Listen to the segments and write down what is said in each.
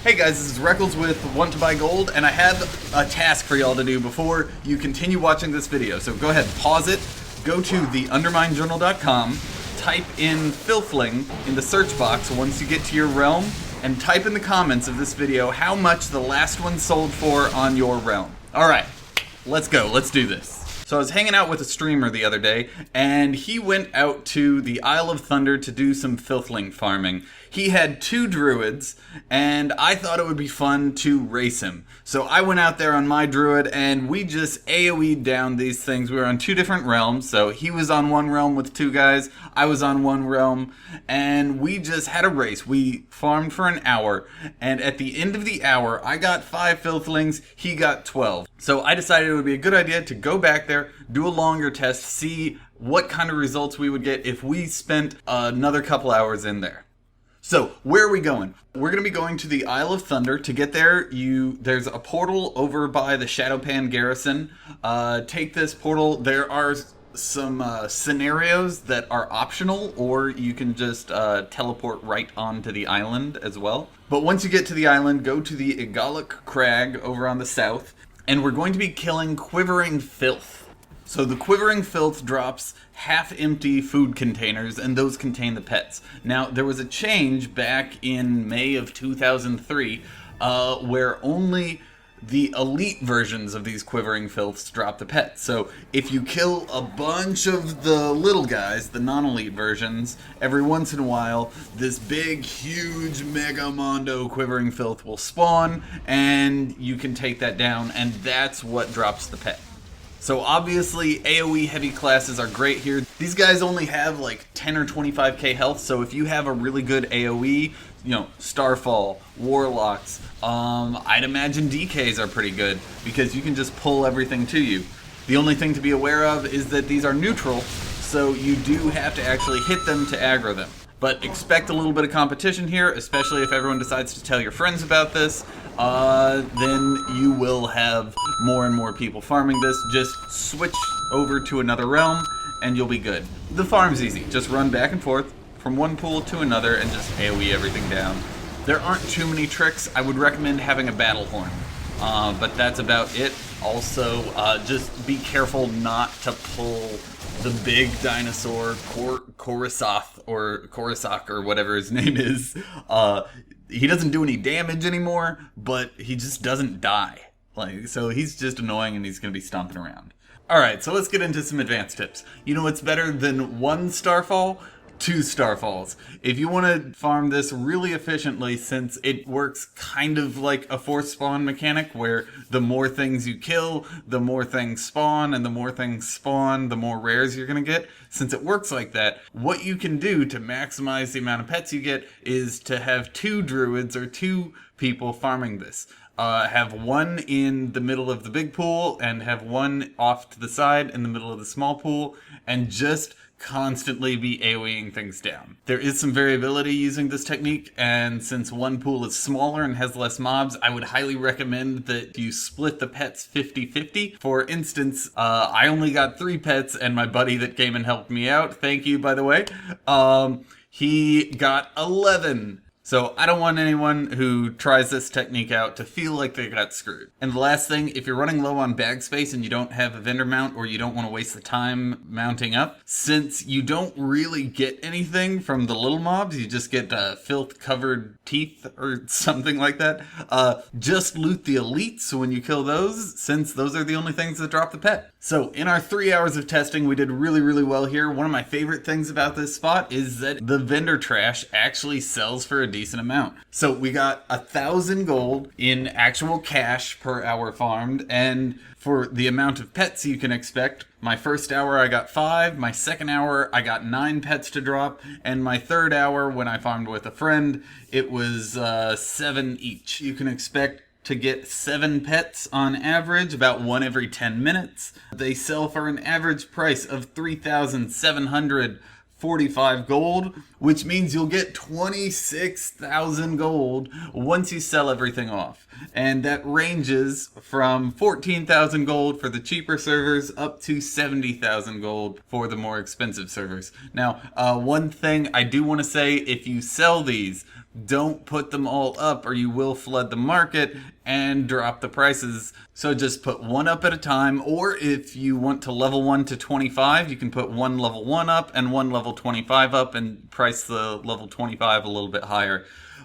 Hey guys, this is Reckles with WTBGold, and I have a task for y'all to do before you continue watching this video. So go ahead, pause it, go to theunderminejournal.com, type in Filthling in the search box once you get to your realm, and type in the comments of this video how much the last one sold for on your realm. Alright, let's go, let's do this. So I was hanging out with a streamer the other day, and he went out to the Isle of Thunder to do some Filthling farming. He had 2 druids, and I thought it would be fun to race him. So I went out there on my druid, and we just AoE'd down these things. We were on 2 different realms, so he was on one realm with 2 guys, I was on one realm, and we just had a race. We farmed for an hour, and at the end of the hour, I got 5 Filthlings, he got 12. So I decided it would be a good idea to go back there, do a longer test, see what kind of results we would get if we spent another couple hours in there. So, where are we going? We're going to be going to the Isle of Thunder. To get there, there's a portal over by the Shadowpan Garrison. Take this portal. There are some scenarios that are optional, or you can just teleport right onto the island as well. But once you get to the island, go to the Ihgaluk Crag over on the south, and we're going to be killing Quivering Filth. So the Quivering Filth drops half-empty food containers, and those contain the pets. Now, there was a change back in May of 2003 where only the elite versions of these Quivering Filths drop the pets. So if you kill a bunch of the little guys, the non-elite versions, every once in a while, this big, huge, mega mondo Quivering Filth will spawn, and you can take that down, and that's what drops the pet. So obviously, AoE heavy classes are great here. These guys only have like 10 or 25k health, so if you have a really good AoE, Starfall, Warlocks, I'd imagine DKs are pretty good, because you can just pull everything to you. The only thing to be aware of is that these are neutral, so you do have to actually hit them to aggro them. But expect a little bit of competition here, especially if everyone decides to tell your friends about this. Then you will have more and more people farming this. Just switch over to another realm and you'll be good. The farm's easy. Just run back and forth from one pool to another and just AoE everything down. There aren't too many tricks. I would recommend having a battle horn, but that's about it. Also, just be careful not to pull the big dinosaur, Korasoth or whatever his name is. He doesn't do any damage anymore, but he just doesn't die. So he's just annoying and he's going to be stomping around. Alright, so let's get into some advanced tips. You know what's better than 1 Starfall? 2 Starfalls. If you want to farm this really efficiently, since it works kind of like a force spawn mechanic, where the more things you kill, the more things spawn, and the more things spawn, the more rares you're going to get. Since it works like that, what you can do to maximize the amount of pets you get is to have 2 druids or 2 people farming this. Have 1 in the middle of the big pool, and have 1 off to the side in the middle of the small pool, and just constantly be AoEing things down. There is some variability using this technique, and since one pool is smaller and has less mobs, I would highly recommend that you split the pets 50-50. For instance, I only got 3 pets, and my buddy that came and helped me out, thank you by the way, he got 11. So I don't want anyone who tries this technique out to feel like they got screwed. And the last thing, if you're running low on bag space and you don't have a vendor mount, or you don't want to waste the time mounting up, since you don't really get anything from the little mobs, you just get filth covered teeth or something like that, just loot the elites when you kill those, since those are the only things that drop the pet. So in our 3 hours of testing, we did really, really well here. One of my favorite things about this spot is that the vendor trash actually sells for a decent amount. So we got 1,000 gold in actual cash per hour farmed, and for the amount of pets you can expect, my first hour I got 5, my second hour I got 9 pets to drop, and my third hour when I farmed with a friend, it was 7 each. You can expect to get 7 pets on average, about 1 every 10 minutes. They sell for an average price of 3,745 gold, which means you'll get 26,000 gold once you sell everything off. And that ranges from 14,000 gold for the cheaper servers up to 70,000 gold for the more expensive servers. Now, one thing I do want to say, if you sell these, Don't put them all up or you will flood the market and drop the prices. So just put one up at a time, or if you want to level 1 to 25, you can put one level 1 up and one level 25 up and price the level 25 a little bit higher.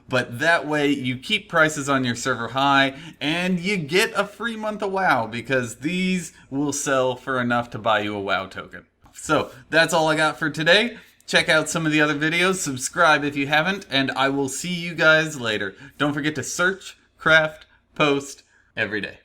But that way you keep prices on your server high and you get a free month of WoW, because these will sell for enough to buy you a WoW token. So that's all I got for today. Check out some of the other videos, subscribe if you haven't, and I will see you guys later. Don't forget to search, craft, post every day.